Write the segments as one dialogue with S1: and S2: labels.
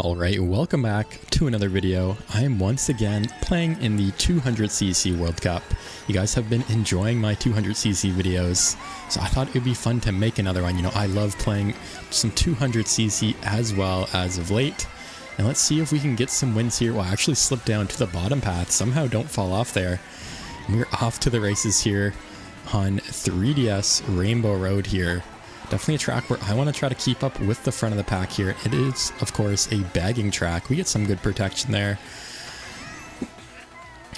S1: Alright, welcome back to another video. I am once again playing in the 200cc World Cup. You guys have been enjoying my 200cc videos, so I thought it would be fun to make another one. You know, I love playing some 200cc as well as of late. And let's see if we can get some wins here. Well, I actually slipped down to the bottom path. Somehow don't fall off there. We're off to the races here on 3DS Rainbow Road here. Definitely a track where I want to try to keep up with the front of the pack here. It is, of course, a bagging track. We get some good protection there.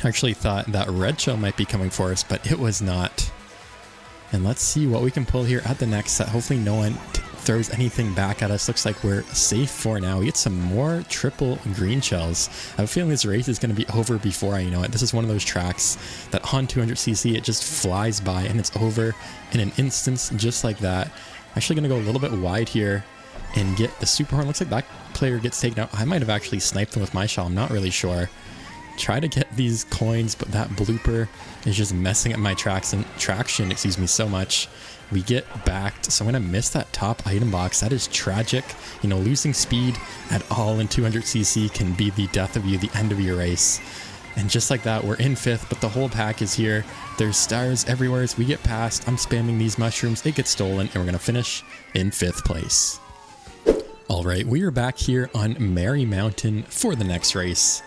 S1: I actually thought that red shell might be coming for us, but it was not. And let's see what we can pull here at the next set. Hopefully no one throws anything back at us. Looks like we're safe for now. We get some more triple green shells. I have a feeling this race is going to be over before I know it. This is one of those tracks that on 200cc it just flies by and it's over in an instance just like that. Actually going to go a little bit wide here and get the super horn. Looks like that player gets taken out. I might have actually sniped them with my shell. I'm not really sure. Try to get these coins, but that blooper is just messing up my traction, so much. We get backed, so I'm going to miss that top item box. That is tragic. You know, losing speed at all in 200cc can be the death of you, the end of your race. And just like that, we're in 5th, but the whole pack is here. There's stars everywhere as we get past. I'm spamming these mushrooms. It gets stolen, and we're going to finish in 5th place. Alright, we are back here on Merry Mountain for the next race.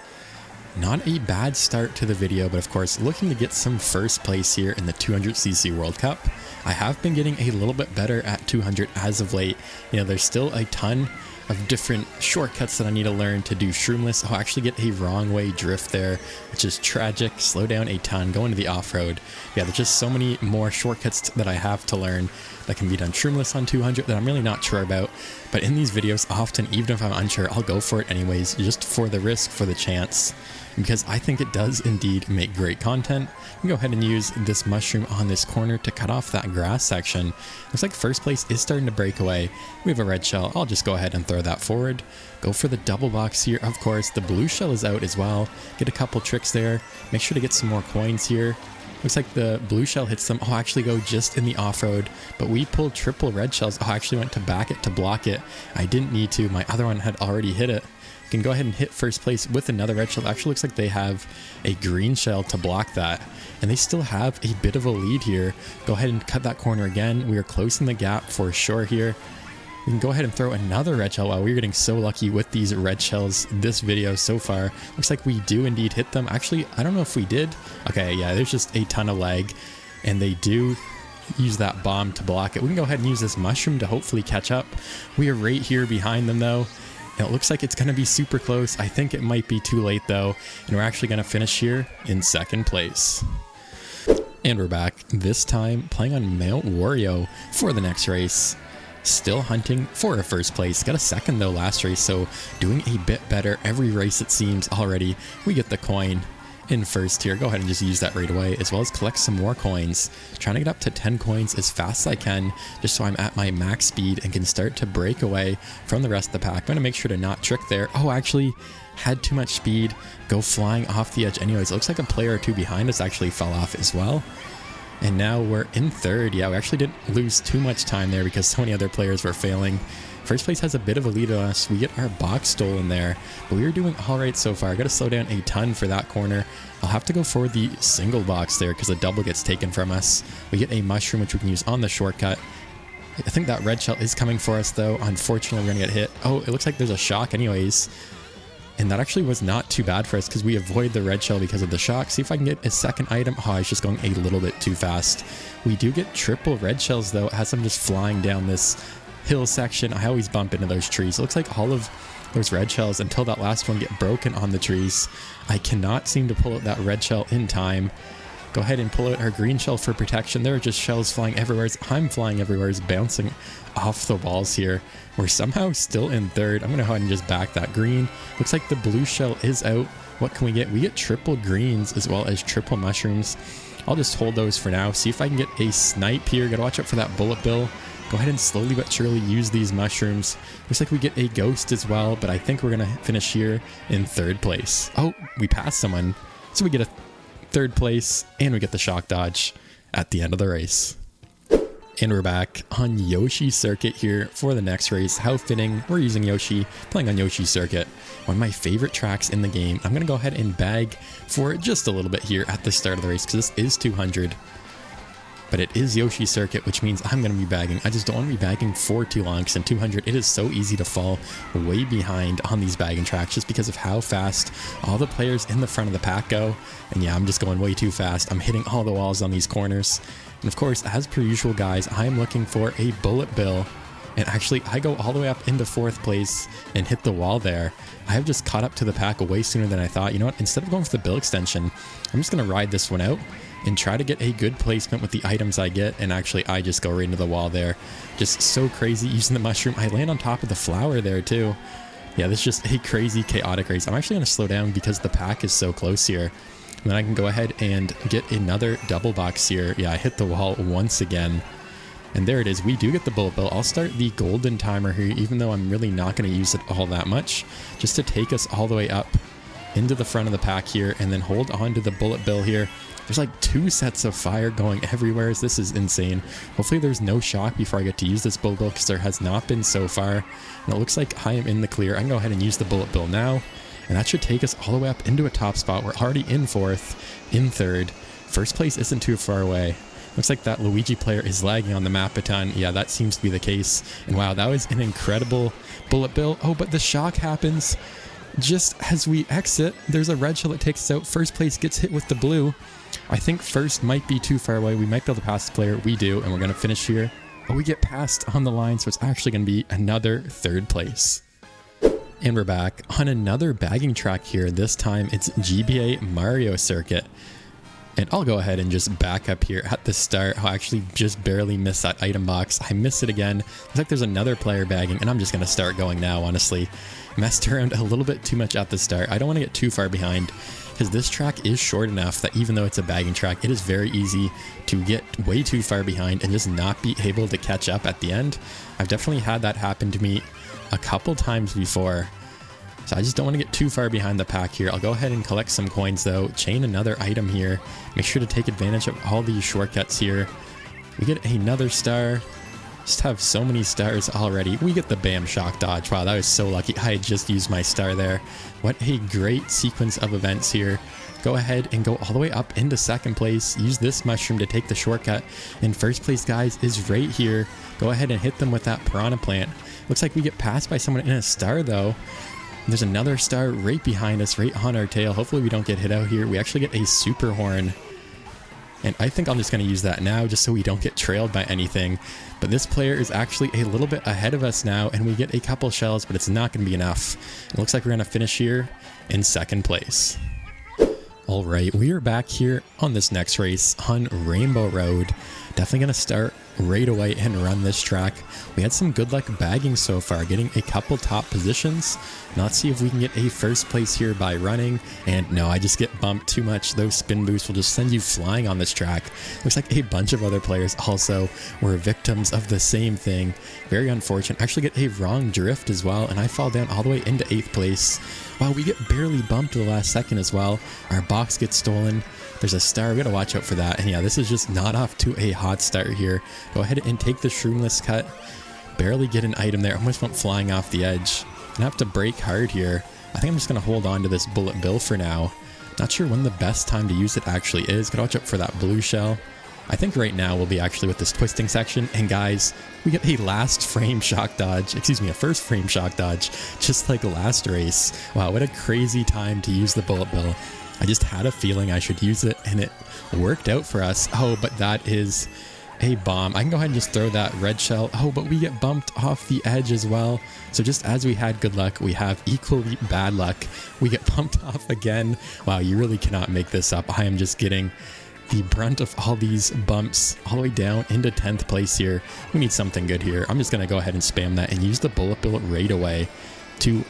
S1: Not a bad start to the video, but of course, looking to get some first place here in the 200cc World Cup. I have been getting a little bit better at 200 as of late. You know, there's still a ton of different shortcuts that I need to learn to do shroomless. I'll actually get a wrong way drift there, which is tragic. Slow down a ton, go into the off-road. Yeah, there's just so many more shortcuts that I have to learn that can be done shroomless on 200 that I'm really not sure about. But in these videos, often, even if I'm unsure, I'll go for it anyways, just for the risk, for the chance. Because I think it does indeed make great content. You can go ahead and use this mushroom on this corner to cut off that grass section. Looks like first place is starting to break away. We have a red shell. I'll just go ahead and throw that forward. Go for the double box here. Of course, the blue shell is out as well. Get a couple tricks there. Make sure to get some more coins here. Looks like the blue shell hits them. Oh, actually go just in the off-road, but we pulled triple red shells. Oh, I actually went to back it to block it. I didn't need to. My other one had already hit it. Can go ahead and hit first place with another red shell. Actually looks like they have a green shell to block that, and they still have a bit of a lead here. Go ahead and cut that corner again. We are closing the gap for sure here. We can go ahead and throw another red shell. Wow, we're getting so lucky with these red shells this video so far. Looks like we do indeed hit them. Actually, I don't know if we did. Okay, yeah, there's just a ton of lag, and they do use that bomb to block it. We can go ahead and use this mushroom to hopefully catch up. We are right here behind them though. And it looks like it's going to be super close. I think it might be too late though, and we're actually going to finish here in 2nd place. And we're back, this time playing on Mount Wario for the next race. Still hunting for a first place. Got a 2nd though last race, so doing a bit better every race it seems already. We get the coin in 1st here. Go ahead and just use that right away, as well as collect some more coins. Trying to get up to 10 coins as fast as I can, just so I'm at my max speed and can start to break away from the rest of the pack. I'm going to make sure to not trick there. Oh, actually had too much speed. Go flying off the edge anyways. It looks like a player or two behind us actually fell off as well. And now we're in 3rd. Yeah, we actually didn't lose too much time there because so many other players were failing. First place has a bit of a lead on us. We get our box stolen there, but we are doing all right so far. I got to slow down a ton for that corner. I'll have to go for the single box there because a double gets taken from us. We get a mushroom, which we can use on the shortcut. I think that red shell is coming for us though. Unfortunately, we're going to get hit. Oh, it looks like there's a shock anyways. And that actually was not too bad for us because we avoid the red shell because of the shock. See if I can get a 2nd item. Oh, I was just going a little bit too fast. We do get triple red shells though. It has them just flying down this hill section. I always bump into those trees. It looks like all of those red shells until that last one get broken on the trees. I cannot seem to pull out that red shell in time. Go ahead and pull out our green shell for protection. There are just shells flying everywhere. I'm flying everywhere, bouncing off the walls here. We're somehow still in 3rd. I'm going to go ahead and just back that green. Looks like the blue shell is out. What can we get? We get triple greens as well as triple mushrooms. I'll just hold those for now. See if I can get a snipe here. Got to watch out for that bullet bill. Go ahead and slowly but surely use these mushrooms. Looks like we get a ghost as well, but I think we're going to finish here in 3rd place. Oh, we passed someone. So we get a 3rd place, and we get the shock dodge at the end of the race. And we're back on Yoshi Circuit here for the next race. How fitting, we're using Yoshi, playing on Yoshi Circuit, one of my favorite tracks in the game. I'm going to go ahead and bag for just a little bit here at the start of the race because this is 200. But it is Yoshi Circuit, which means I'm going to be bagging. I just don't want to be bagging for too long because in 200 it is so easy to fall way behind on these bagging tracks just because of how fast all the players in the front of the pack go. And yeah, I'm just going way too fast. I'm hitting all the walls on these corners. And of course, as per usual, guys, I'm looking for a bullet bill. And actually, I go all the way up into 4th place and hit the wall there. I have just caught up to the pack way sooner than I thought. You know what? Instead of going for the bill extension, I'm just going to ride this one out and try to get a good placement with the items I get. And actually, I just go right into the wall there. Just so crazy using the mushroom. I land on top of the flower there, too. Yeah, this is just a crazy, chaotic race. I'm actually going to slow down because the pack is so close here. And then I can go ahead and get another double box here. Yeah, I hit the wall once again. And there it is. We do get the bullet bill. I'll start the golden timer here, even though I'm really not going to use it all that much, just to take us all the way up into the front of the pack here and then hold on to the bullet bill here. There's like 2 sets of fire going everywhere. This is insane. Hopefully there's no shock before I get to use this bullet bill because there has not been so far. And it looks like I am in the clear. I can go ahead and use the bullet bill now. And that should take us all the way up into a top spot. We're already in 4th, in 3rd. 1st place isn't too far away. Looks like that Luigi player is lagging on the map a ton. Yeah, that seems to be the case. And wow, that was an incredible bullet bill. Oh, but the shock happens just as we exit. There's a red shell that takes us out. 1st place gets hit with the blue. I think 1st might be too far away. We might be able to pass the player. We do, and we're going to finish here. Oh, we get passed on the line, so it's actually going to be another 3rd place. And we're back on another bagging track here. This time it's GBA Mario Circuit. And I'll go ahead and just back up here at the start. I'll actually just barely miss that item box. I miss it again. Looks like there's another player bagging, and I'm just going to start going now, honestly. Messed around a little bit too much at the start. I don't want to get too far behind because this track is short enough that even though it's a bagging track, it is very easy to get way too far behind and just not be able to catch up at the end. I've definitely had that happen to me a couple times before, so I just don't want to get too far behind the pack here. I'll go ahead and collect some coins though, chain another item here, make sure to take advantage of all these shortcuts here. We get another star, just have so many stars already. We get the bam shock dodge. Wow, that was so lucky. I just used my star there. What a great sequence of events here. Go ahead and go all the way up into 2nd place. Use this mushroom to take the shortcut. And 1st place, guys, is right here. Go ahead and hit them with that piranha plant. Looks like we get passed by someone in a star though. There's another star right behind us, right on our tail. Hopefully we don't get hit out here. We actually get a super horn. And I think I'm just going to use that now just so we don't get trailed by anything. But this player is actually a little bit ahead of us now, and we get a couple shells, but it's not going to be enough. It looks like we're going to finish here in 2nd place. All right, we are back here on this next race on Rainbow Road. Definitely going to start right away and run this track. We had some good luck bagging so far, getting a couple top positions. Now let's see if we can get a 1st place here by running. And no, I just get bumped too much. Those spin boosts will just send you flying on this track. Looks like a bunch of other players also were victims of the same thing. Very unfortunate. Actually get a wrong drift as well, and I fall down all the way into 8th place. Wow, we get barely bumped to the last second as well. Our box gets stolen. There's a star. We gotta watch out for that. And yeah, this is just not off to a hot start here. Go ahead and take the shroomless cut. Barely get an item there. Almost went flying off the edge. Gonna have to brake hard here. I think I'm just gonna hold on to this bullet bill for now. Not sure when the best time to use it actually is. Gotta watch out for that blue shell. I think right now we'll be actually with this twisting section. And guys, we get a last frame shock dodge. Excuse me, a 1st frame shock dodge. Just like last race. Wow, what a crazy time to use the bullet bill. I just had a feeling I should use it, and it worked out for us. Oh, but that is a bomb. I can go ahead and just throw that red shell. Oh, but we get bumped off the edge as well. So just as we had good luck, we have equally bad luck. We get bumped off again. Wow, you really cannot make this up. I am just getting the brunt of all these bumps all the way down into 10th place here. We need something good here. I'm just going to go ahead and spam that and use the bullet bill right away to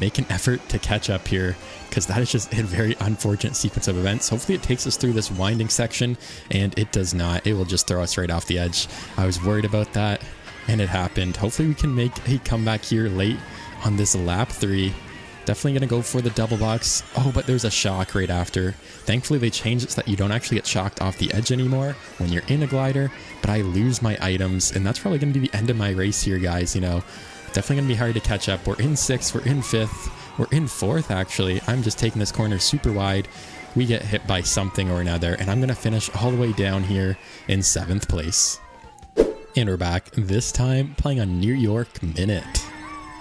S1: make an effort to catch up here, because that is just a very unfortunate sequence of events. Hopefully it takes us through this winding section, and it does not. It will just throw us right off the edge. I was worried about that, and it happened. Hopefully we can make a comeback here late on this lap 3. Definitely going to go for the double box. Oh, but there's a shock right after. Thankfully, they changed it so that you don't actually get shocked off the edge anymore when you're in a glider, but I lose my items, and that's probably going to be the end of my race here, guys, you know. Definitely going to be hard to catch up. We're in 6th, we're in 5th, we're in 4th, actually. I'm just taking this corner super wide. We get hit by something or another, and I'm going to finish all the way down here in 7th place. And we're back, this time playing on New York Minute.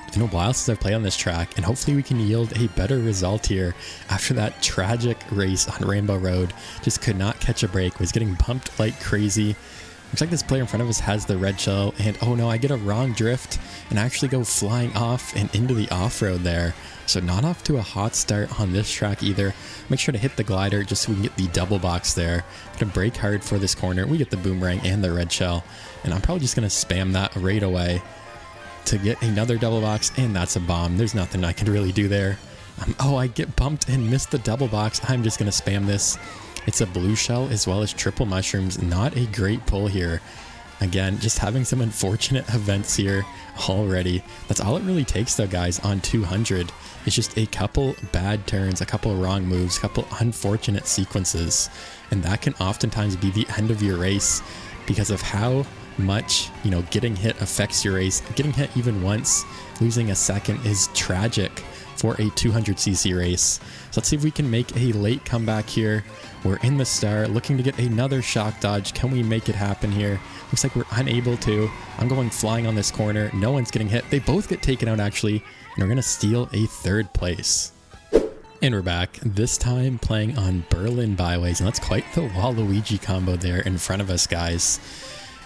S1: It's been a while since I've played on this track, and hopefully we can yield a better result here after that tragic race on Rainbow Road. Just could not catch a break, was getting bumped like crazy. Looks like this player in front of us has the red shell, and oh no, I get a wrong drift and actually go flying off and into the off-road there. So not off to a hot start on this track either. Make sure to hit the glider just so we can get the double box there. Gonna brake hard for this corner. We get the boomerang and the red shell, and I'm probably just gonna spam that right away to get another double box, and that's a bomb. There's nothing I can really do there. Oh, I get bumped and missed the double box. I'm just gonna spam this. It's a blue shell as well as triple mushrooms. Not a great pull here. Again, just having some unfortunate events here already. That's all it really takes though, guys, on 200. It's just a couple bad turns, a couple wrong moves, a couple unfortunate sequences. And that can oftentimes be the end of your race because of how much, you know, getting hit affects your race. Getting hit even once, losing a second is tragic for a 200cc race. So let's see if we can make a late comeback here. We're in the star, looking to get another shock dodge. Can we make it happen here? Looks like we're unable to. I'm going flying on this corner. No one's getting hit. They both get taken out, actually, and we're going to steal a 3rd place. And we're back, this time playing on Berlin Byways, and that's quite the Waluigi combo there in front of us, guys.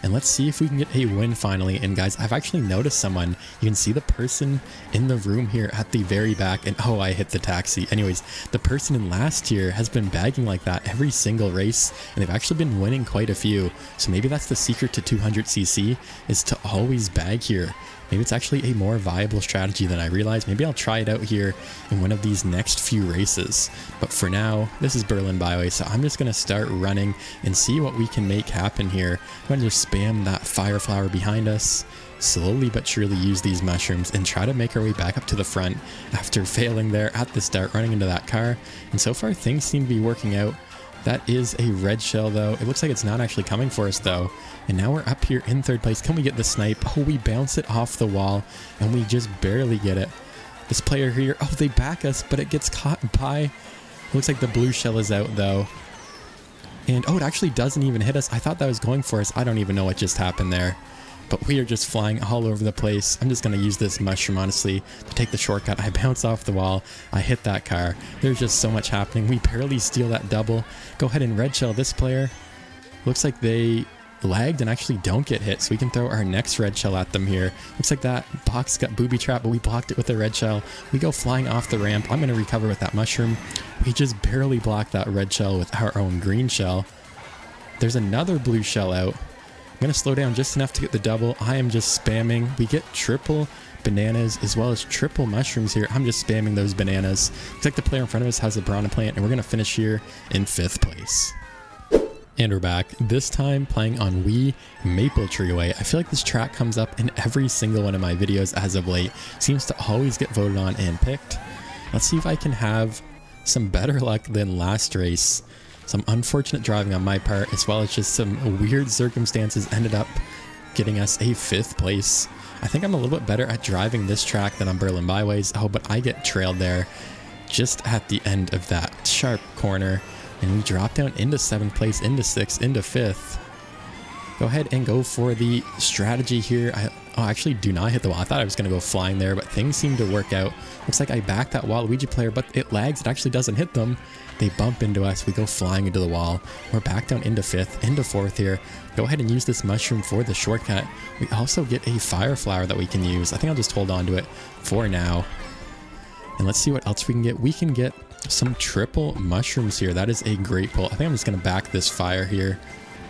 S1: And let's see if we can get a win finally. And guys, I've actually noticed someone. You can see the person in the room here at the very back, and oh, I hit the taxi. Anyways, the person in last year has been bagging like that every single race, and they've actually been winning quite a few. So maybe that's the secret to 200cc, is to always bag here. Maybe it's actually a more viable strategy than I realized. Maybe I'll try it out here in one of these next few races. But for now, this is Berlin Byway, so I'm just going to start running and see what we can make happen here. I'm going to just spam that fire flower behind us, slowly but surely use these mushrooms, and try to make our way back up to the front after failing there at the start, running into that car. And so far, things seem to be working out. That is a red shell, though. It looks like it's not actually coming for us, though. And now we're up here in 3rd place. Can we get the snipe? Oh, we bounce it off the wall, and we just barely get it. This player here, oh, they back us, but it gets caught by. Looks like the blue shell is out, though. And, oh, it actually doesn't even hit us. I thought that was going for us. I don't even know what just happened there. But we are just flying all over the place. I'm just going to use this mushroom, honestly, to take the shortcut. I bounce off the wall. I hit that car. There's just so much happening. We barely steal that double. Go ahead and red shell this player. Looks like they lagged and actually don't get hit, so we can throw our next red shell at them here. Looks like that box got booby trapped, but we blocked it with a red shell. We go flying off the ramp. I'm going to recover with that mushroom. We just barely blocked that red shell with our own green shell. There's another blue shell out. I'm going to slow down just enough to get the double. I am just spamming. We get triple bananas as well as triple mushrooms here. I'm just spamming those bananas. Looks like the player in front of us has a piranha plant, and we're going to finish here in 5th place. And we're back, this time playing on Wii Maple Tree Way. I feel like this track comes up in every single one of my videos as of late. Seems to always get voted on and picked. Let's see if I can have some better luck than last race. Some unfortunate driving on my part, as well as just some weird circumstances ended up getting us a 5th place. I think I'm a little bit better at driving this track than on Berlin Byways. Oh, but I get trailed there just at the end of that sharp corner. And we drop down into 7th place, into 6th, into 5th. Go ahead and go for the strategy here. Oh, actually do not hit the wall. I thought I was going to go flying there, but things seem to work out. Looks like I backed that Waluigi player, but it lags. It actually doesn't hit them. They bump into us. We go flying into the wall. We're back down into 5th, into 4th here. Go ahead and use this mushroom for the shortcut. We also get a fire flower that we can use. I think I'll just hold on to it for now. And let's see what else we can get. We can get some triple mushrooms here. That is a great pull. I think I'm just going to back this fire here.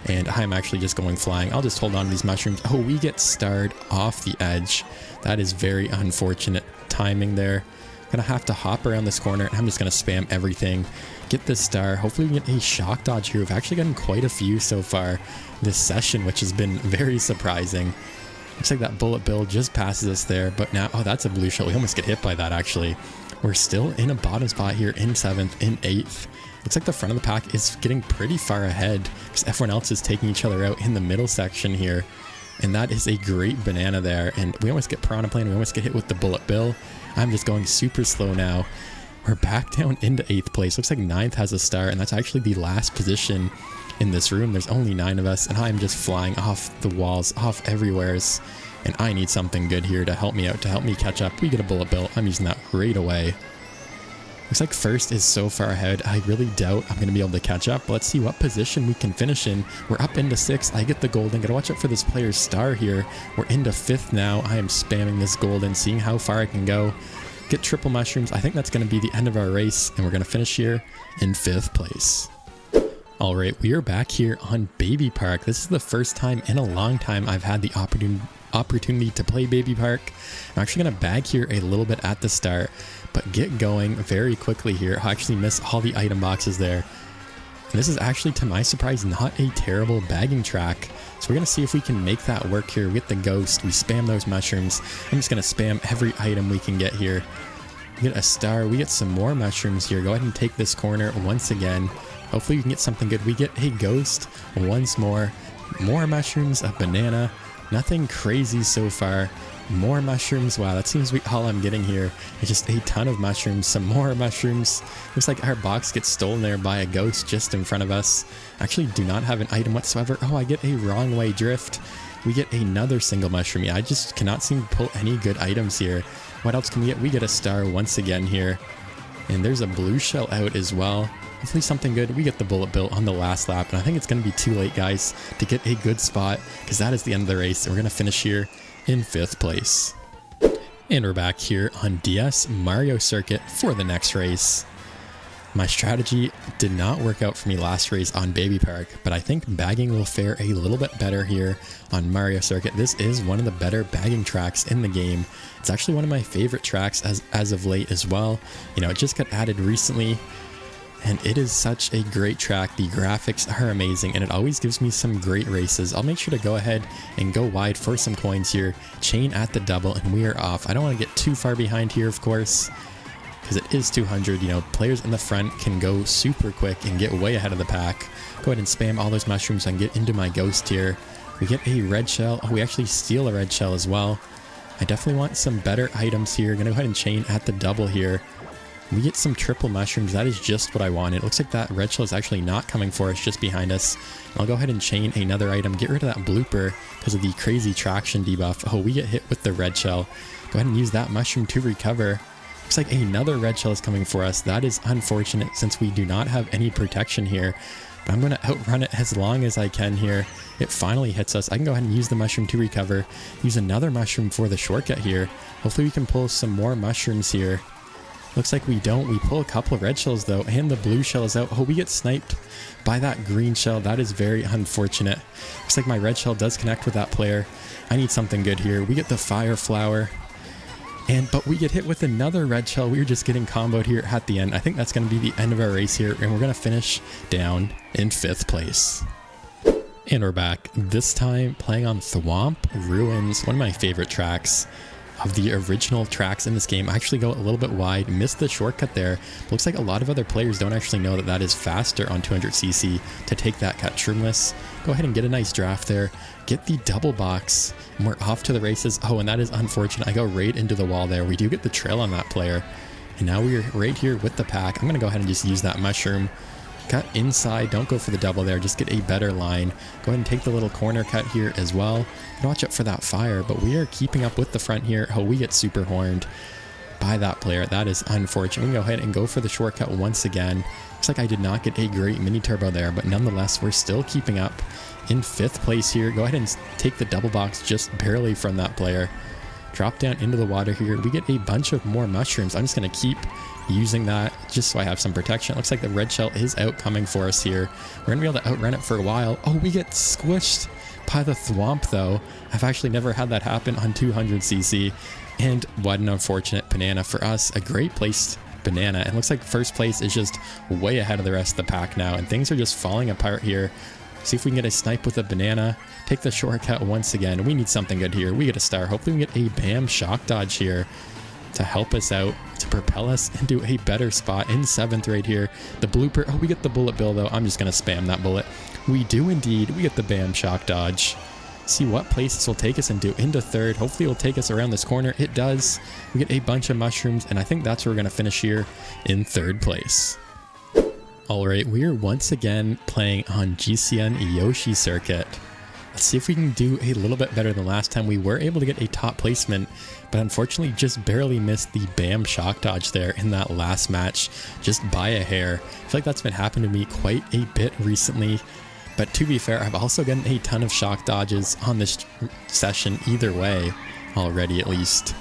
S1: And I'm actually just going flying. I'll just hold on to these mushrooms. Oh, we get starred off the edge. That is very unfortunate timing there. Gonna have to hop around this corner, and I'm just gonna spam everything. Get this star. Hopefully we get a shock dodge here. We've actually gotten quite a few so far this session, which has been very surprising. Looks like that bullet bill just passes us there, but now, oh, that's a blue shell. We almost get hit by that, actually. We're still in a bottom spot here in 7th, in 8th. Looks like the front of the pack is getting pretty far ahead because everyone else is taking each other out in the middle section here. And that is a great banana there. And we almost get piranha plane. We almost get hit with the bullet bill. I'm just going super slow now. We're back down into 8th place. Looks like 9th has a star, and that's actually the last position in this room. There's only 9 of us, and I'm just flying off the walls, off everywheres. And I need something good here to help me out, to help me catch up. We get a bullet bill. I'm using that right away. Looks like 1st is so far ahead. I really doubt I'm going to be able to catch up. Let's see what position we can finish in. We're up into 6th. I get the golden. Gotta watch out for this player's star here. We're into 5th now. I am spamming this golden, seeing how far I can go. Get triple mushrooms. I think that's going to be the end of our race, and we're going to finish here in 5th place. All right, we are back here on Baby Park. This is the first time in a long time I've had the opportunity to play Baby Park. I'm actually going to bag here a little bit at the start, but get going very quickly here. I actually miss all the item boxes there. And this is actually, to my surprise, not a terrible bagging track. So we're going to see if we can make that work here. We get the ghost. We spam those mushrooms. I'm just going to spam every item we can get here. We get a star. We get some more mushrooms here. Go ahead and take this corner once again. Hopefully we can get something good. We get a ghost once more. More mushrooms, a banana. Nothing crazy so far. More mushrooms. Wow, that seems to be all I'm getting here. It's just a ton of mushrooms. Some more mushrooms. Looks like our box gets stolen there by a ghost just in front of us. Actually do not have an item whatsoever. Oh, I get a wrong way drift. We get another single mushroom. Yeah, I just cannot seem to pull any good items here. What else can we get? We get a star once again here. And there's a blue shell out as well. Hopefully something good. We get the bullet bill on the last lap, and I think it's going to be too late, guys, to get a good spot, because that is the end of the race, and we're going to finish here in 5th place. And we're back here on DS Mario Circuit for the next race. My strategy did not work out for me last race on Baby Park, but I think bagging will fare a little bit better here on Mario Circuit. This is one of the better bagging tracks in the game. It's actually one of my favorite tracks as of late as well. You know, it just got added recently, and it is such a great track. The graphics are amazing, and it always gives me some great races. I'll make sure to go ahead and go wide for some coins here. Chain at the double, and we are off. I don't want to get too far behind here, of course, because it is 200. You know, players in the front can go super quick and get way ahead of the pack. Go ahead and spam all those mushrooms and get into my ghost here. We get a red shell. Oh, we actually steal a red shell as well. I definitely want some better items here. Gonna go ahead and chain at the double here. We get some triple mushrooms. That is just what I wanted. It looks like that red shell is actually not coming for us, just behind us. I'll go ahead and chain another item. Get rid of that blooper because of the crazy traction debuff. Oh, we get hit with the red shell. Go ahead and use that mushroom to recover. Looks like another red shell is coming for us. That is unfortunate since we do not have any protection here. But I'm going to outrun it as long as I can here. It finally hits us. I can go ahead and use the mushroom to recover. Use another mushroom for the shortcut here. Hopefully we can pull some more mushrooms here. Looks like we don't. We pull a couple of red shells though, and the blue shell is out. Oh, we get sniped by that green shell. That is very unfortunate. Looks like my red shell does connect with that player. I need something good here. We get the fire flower. But we get hit with another red shell. We were just getting comboed here at the end. I think that's going to be the end of our race here, and we're going to finish down in 5th place. And we're back. This time playing on Thwomp Ruins, one of my favorite tracks of the original tracks in this game. I actually go a little bit wide, missed the shortcut there. Looks like a lot of other players don't actually know that that is faster on 200cc to take that cut trimless. Go ahead and get a nice draft there. Get the double box, and we're off to the races. Oh, and that is unfortunate. I go right into the wall there. We do get the trail on that player. And now we're right here with the pack. I'm going to go ahead and just use that mushroom. Cut inside. Don't go for the double there. Just get a better line. Go ahead and take the little corner cut here as well. Watch out for that fire, but we are keeping up with the front here. Oh, we get super horned by that player. That is unfortunate. We can go ahead and go for the shortcut once again. Looks like I did not get a great mini turbo there, but nonetheless, we're still keeping up in 5th place here. Go ahead and take the double box just barely from that player. Drop down into the water here. We get a bunch of more mushrooms. I'm just going to keep using that just so I have some protection. It looks like the red shell is out coming for us here. We're going to be able to outrun it for a while. Oh, we get squished by the thwomp though. I've actually never had that happen on 200cc. And what an unfortunate banana for us. A great placed banana. And looks like first place is just way ahead of the rest of the pack now. And things are just falling apart here See if we can get a snipe with a banana. Take the shortcut once again. We need something good here. We get a star. Hopefully we get a bam shock dodge here to help us out, to propel us into a better spot in 7th right here. The blooper. Oh, we get the bullet bill though. I'm just going to spam that bullet. We do indeed. We get the bam shock dodge. See what place this will take us into 3rd. Hopefully it will take us around this corner. It does. We get a bunch of mushrooms, and I think that's where we're going to finish here in 3rd place. Alright, we are once again playing on GCN Yoshi Circuit. Let's see if we can do a little bit better than last time. We were able to get a top placement, but unfortunately just barely missed the bam shock dodge there in that last match, just by a hair. I feel like that's been happening to me quite a bit recently, but to be fair, I've also gotten a ton of shock dodges on this session either way, already at least.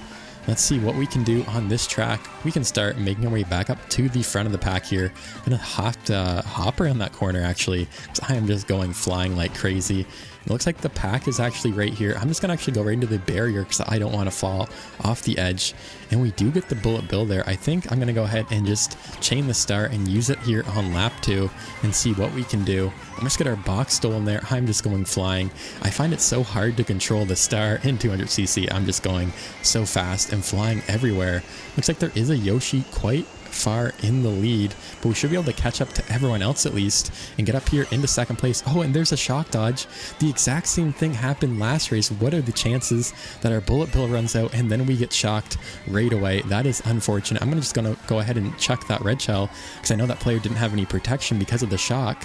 S1: Let's see what we can do on this track. We can start making our way back up to the front of the pack here. I'm gonna have to hop around that corner actually, because I am just going flying like crazy. It looks like the pack is actually right here. I'm just gonna actually go right into the barrier because I don't want to fall off the edge. And we do get the bullet bill there. I think I'm gonna go ahead and just chain the star and use it here on lap 2 and see what we can do. I'm just get our box stolen there. I'm just going flying. I find it so hard to control the star in 200cc. I'm just going so fast and flying everywhere. Looks like there is a Yoshi quite far in the lead, but we should be able to catch up to everyone else at least and get up here into 2nd place. Oh, and there's a shock dodge. The exact same thing happened last race. What are the chances that our bullet bill runs out and then we get shocked right away? That is unfortunate. I'm just gonna go ahead and chuck that red shell because I know that player didn't have any protection because of the shock.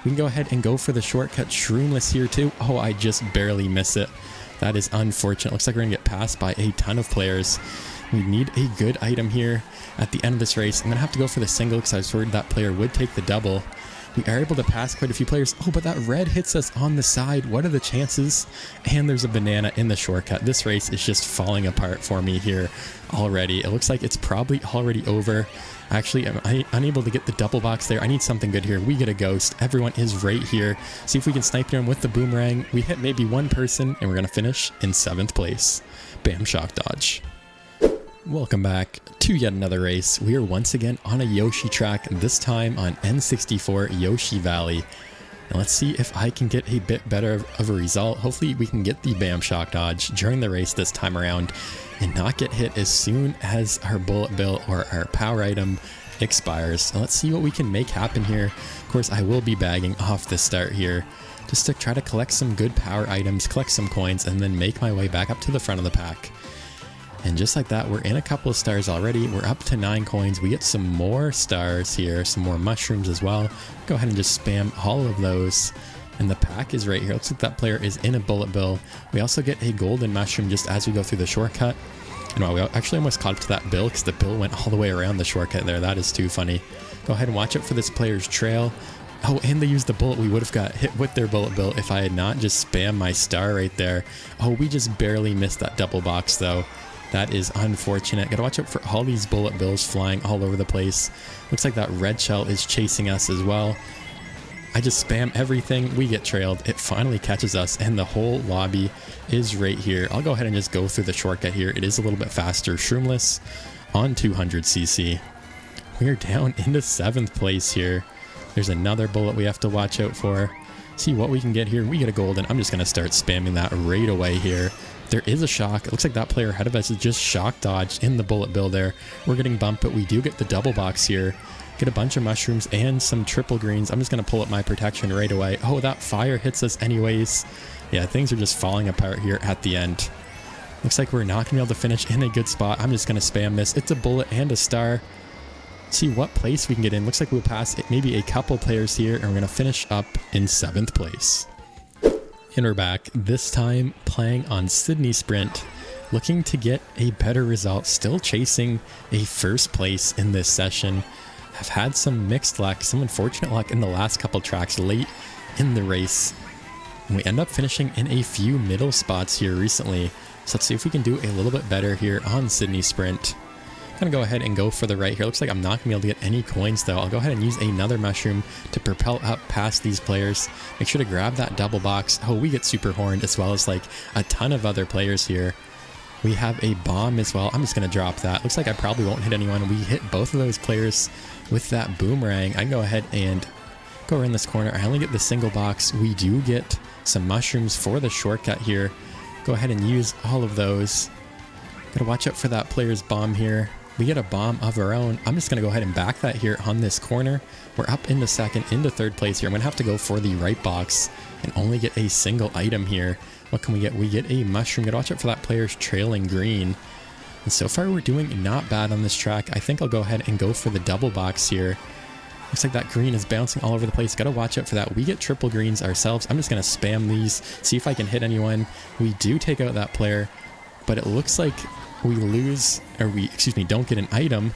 S1: We can go ahead and go for the shortcut shroomless here too. Oh, I just barely miss it. That is unfortunate. Looks like we're gonna get passed by a ton of players. We need a good item here at the end of this race. I'm going to have to go for the single because I was worried that player would take the double. We are able to pass quite a few players. Oh, but that red hits us on the side. What are the chances? And there's a banana in the shortcut. This race is just falling apart for me here already. It looks like it's probably already over. Actually, I'm unable to get the double box there. I need something good here. We get a ghost. Everyone is right here. See if we can snipe him with the boomerang. We hit maybe one person, and we're going to finish in 7th place. Bam shock dodge. Welcome back to yet another race. We are once again on a Yoshi track, this time on N64 Yoshi Valley. And let's see if I can get a bit better of a result. Hopefully we can get the bam shock dodge during the race this time around and not get hit as soon as our bullet bill or our power item expires. So let's see what we can make happen here. Of course, I will be bagging off the start here just to try to collect some good power items, collect some coins, and then make my way back up to the front of the pack. And just like that, we're in a couple of stars already. We're up to 9 coins. We get some more stars here, some more mushrooms as well. Go ahead and just spam all of those. And the pack is right here. Looks like that player is in a bullet bill. We also get a golden mushroom just as we go through the shortcut. And wow, we actually almost caught up to that bill because the bill went all the way around the shortcut there. That is too funny. Go ahead and watch out for this player's trail. Oh, and they used the bullet. We would have got hit with their bullet bill if I had not just spammed my star right there. Oh, we just barely missed that double box though. That is unfortunate. Gotta watch out for all these bullet bills flying all over the place. Looks like that red shell is chasing us as well. I just spam everything. We get trailed. It finally catches us and the whole lobby is right here. I'll go ahead and just go through the shortcut here. It is a little bit faster. Shroomless on 200cc. We're down into 7th place here. There's another bullet we have to watch out for. See what we can get here. We get a golden. I'm just going to start spamming that right away here. There is a shock. It looks like that player ahead of us is just shock dodged in the bullet bill there. We're getting bumped, but we do get the double box here. Get a bunch of mushrooms and some triple greens. I'm just going to pull up my protection right away. Oh, that fire hits us anyways. Yeah, things are just falling apart here at the end. Looks like we're not going to be able to finish in a good spot. I'm just going to spam this. It's a bullet and a star. See what place we can get in. Looks like we'll pass maybe a couple players here, and we're going to finish up in 7th place. And we're back, this time playing on Sydney Sprint, looking to get a better result, still chasing a 1st place in this session. I've had some mixed luck, some unfortunate luck in the last couple tracks late in the race. And we end up finishing in a few middle spots here recently. So let's see if we can do a little bit better here on Sydney Sprint. I'm going to go ahead and go for the right here. Looks like I'm not going to be able to get any coins though. I'll go ahead and use another mushroom to propel up past these players. Make sure to grab that double box. Oh, we get super horned as well as like a ton of other players here. We have a bomb as well. I'm just going to drop that. Looks like I probably won't hit anyone. We hit both of those players with that boomerang. I can go ahead and Go around this corner. I only get the single box. We do get some mushrooms for the shortcut here. Go ahead and use all of those. Gotta watch out for that player's bomb here. We get a bomb of our own. I'm just gonna go ahead and back that here on this corner. We're up into second, into third place here. I'm gonna have to go for the right box and only get a single item here. What can we get? We get a mushroom. Gotta watch out for that player's trailing green. And so far we're doing not bad on this track. I think I'll go ahead and go for the double box here. Looks like that green is bouncing all over the place. Gotta watch out for that. We get triple greens ourselves. I'm just gonna spam these, see if I can hit anyone. We do take out that player, but it looks like we lose, or we, excuse me, don't get an item.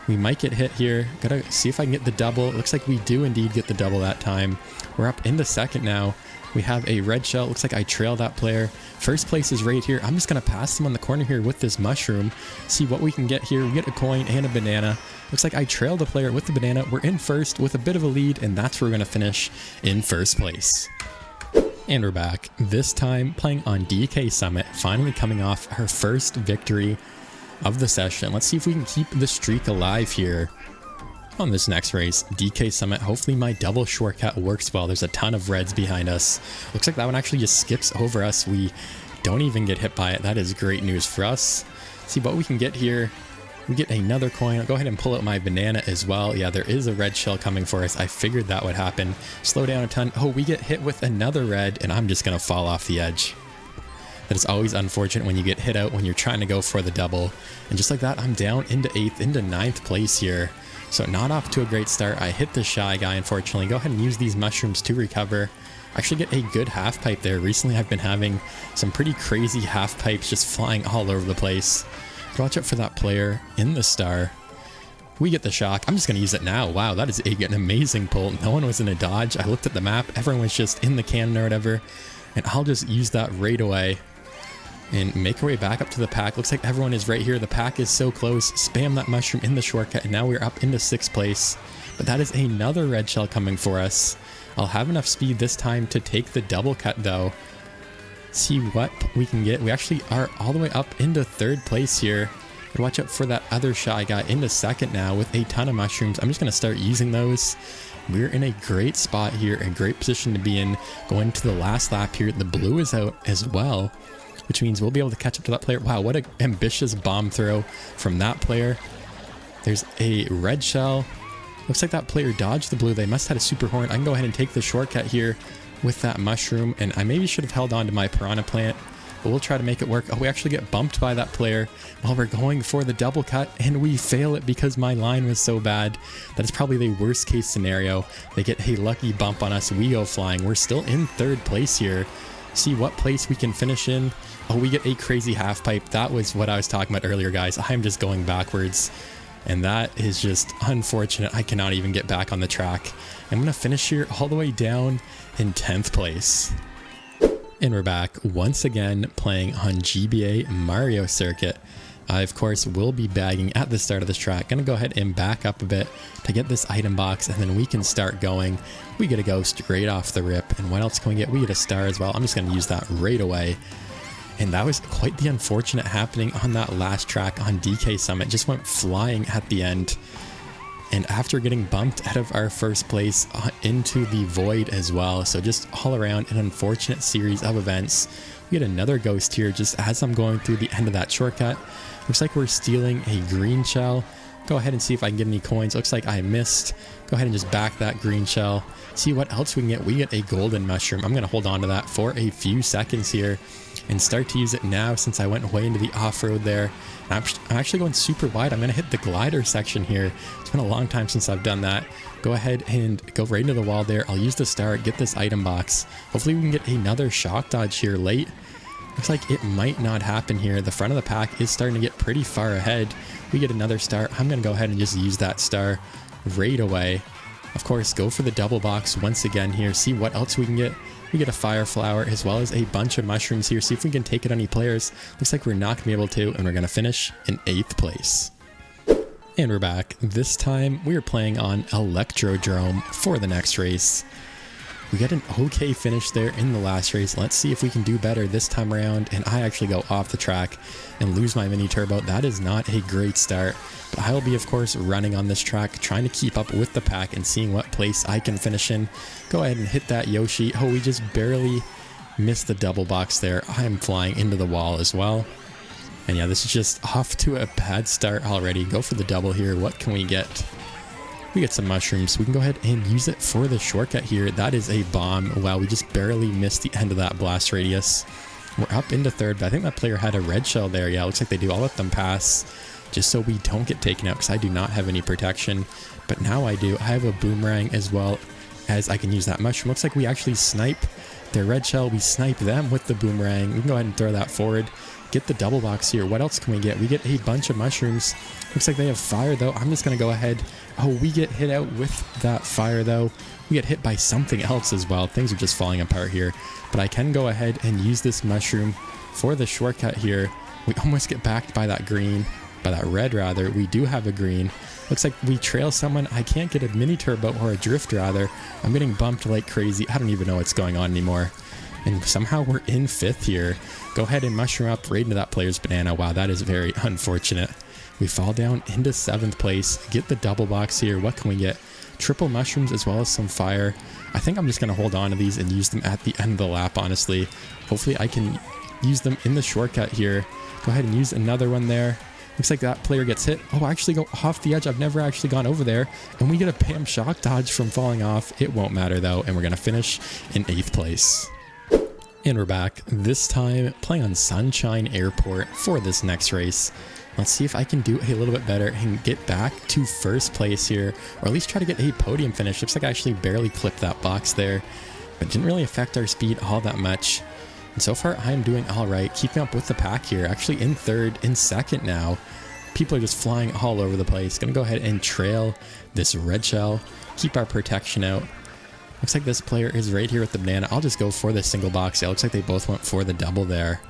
S1: We might get hit here. Gotta see if I can get the double. It looks like we do indeed get the double that time. We're up into second now. We have a red shell. Looks like I trail that player. First place is right here. I'm just going to pass them on the corner here with this mushroom. See what we can get here. We get a coin and a banana. Looks like I trailed the player with the banana. We're in first with a bit of a lead, and that's where we're going to finish in first place. And we're back. This time playing on DK Summit. Finally coming off our first victory of the session. Let's see if we can keep the streak alive here. On this next race, DK Summit, hopefully my double shortcut works well. There's a ton of reds behind us. Looks like that one actually just skips over us. We don't even get hit by it. That is great news for us. See what we can get here. We get another coin. I'll go ahead and pull out my banana as well. Yeah, there is a red shell coming for us. I figured that would happen. Slow down a ton. Oh, we get hit with another red, and I'm just going to fall off the edge. That is always unfortunate when you get hit out when you're trying to go for the double. And just like that, I'm down into 8th, into 9th place here. So not off to a great start. I hit the shy guy, unfortunately. Go ahead and use these mushrooms to recover. Actually get a good half pipe there. Recently I've been having some pretty crazy half pipes just flying all over the place. Watch out for that player in the star. We get the shock. I'm just going to use it now. Wow, that is an amazing pull. No one was in a dodge. I looked at the map. Everyone was just in the cannon or whatever. And I'll just use that right away and make our way back up to the pack. Looks like everyone is right here. The pack is so close. Spam that mushroom in the shortcut, and now we're up into 6th place. But that is another red shell coming for us. I'll have enough speed this time to take the double cut though. See what we can get. We actually are all the way up into 3rd place here. But watch out for that other shy guy into 2nd now with a ton of mushrooms. I'm just going to start using those. We're in a great spot here, a great position to be in. Going to the last lap here. The blue is out as well, which means we'll be able to catch up to that player. Wow, what an ambitious bomb throw from that player. There's a red shell. Looks like that player dodged the blue. They must have had a super horn. I can go ahead and take the shortcut here with that mushroom, and I maybe should have held on to my piranha plant, but we'll try to make it work. Oh, we actually get bumped by that player while we're going for the double cut, and we fail it because my line was so bad. That is probably the worst case scenario. They get a lucky bump on us. We go flying. We're still in 3rd place here. See what place we can finish in. Oh, we get a crazy half pipe. That was what I was talking about earlier, guys. I'm just going backwards, and that is just unfortunate. I cannot even get back on the track. I'm going to finish here all the way down in 10th place. And we're back once again playing on GBA Mario Circuit. I, of course, will be bagging at the start of this track. Gonna go ahead and back up a bit to get this item box, and then we can start going. We get a ghost straight off the rip. And what else can we get? We get a star as well. I'm just gonna use that right away. And that was quite the unfortunate happening on that last track on DK Summit. Just went flying at the end. And after getting bumped out of our first place into the void as well. So just all around an unfortunate series of events. We get another ghost here just as I'm going through the end of that shortcut. Looks like we're stealing a green shell. Go ahead and see if I can get any coins. Looks like I missed. Go ahead and just back that green shell. See what else we can get. We get a golden mushroom. I'm going to hold on to that for a few seconds here and start to use it now since I went way into the off-road there. I'm actually going super wide. I'm going to hit the glider section here. It's been a long time since I've done that. Go ahead and go right into the wall there. I'll use the star, get this item box. Hopefully we can get another shock dodge here late. Looks like it might not happen here. The front of the pack is starting to get pretty far ahead. We get another star. I'm going to go ahead and just use that star right away. Of course, go for the double box once again here. See what else we can get. We get a fire flower as well as a bunch of mushrooms here. See if we can take it on any players. Looks like we're not going to be able to, and we're going to finish in 8th place. And we're back. This time we are playing on Electrodrome for the next race. We get an okay finish there in the last race. Let's see if we can do better this time around, and I actually go off the track and lose my mini turbo. That is not a great start, but I will be, of course, running on this track, trying to keep up with the pack and seeing what place I can finish in. Go ahead and hit that Yoshi. Oh, we just barely missed the double box there. I am flying into the wall as well. And yeah, this is just off to a bad start already. Go for the double here. What can we get? We get some mushrooms. We can go ahead and use it for the shortcut here. That is a bomb. Wow, we just barely missed the end of that blast radius. We're up into third, but I think that player had a red shell there. Yeah, looks like they do. I'll let them pass just so we don't get taken out because I do not have any protection. But now I do. I have a boomerang as well as I can use that mushroom. Looks like we actually snipe their red shell. We snipe them with the boomerang. We can go ahead and throw that forward. Get the double box here. What else can we get? We get a bunch of mushrooms. Looks like they have fire though. I'm just going to go ahead. Oh, we get hit out with that fire though. We get hit by something else as well. Things are just falling apart here. But I can go ahead and use this mushroom for the shortcut here. We almost get backed by that green. By that red rather. We do have a green. Looks like we trail someone. I can't get a mini turbo or a drift rather. I'm getting bumped like crazy. I don't even know what's going on anymore. And somehow we're in fifth here. Go ahead and mushroom up right into that player's banana. Wow, that is very unfortunate. We fall down into seventh place. Get the double box here. What can we get? Triple mushrooms as well as some fire. I think I'm just going to hold on to these and use them at the end of the lap, honestly. Hopefully I can use them in the shortcut here. Go ahead and use another one there. Looks like that player gets hit. Oh, I actually go off the edge. I've never actually gone over there. And we get a Pam shock dodge from falling off. It won't matter though. And we're going to finish in 8th place. And we're back, this time playing on Sunshine Airport for this next race. Let's see if I can do a little bit better and get back to first place here, or at least try to get a podium finish. Looks like I actually barely clipped that box there, but didn't really affect our speed all that much. And so far, I am doing all right, keeping up with the pack here. Actually in third, in second now. People are just flying all over the place. Gonna go ahead and trail this red shell, keep our protection out. Looks like this player is right here with the banana. I'll just go for the single box. Yeah, looks like they both went for the double there.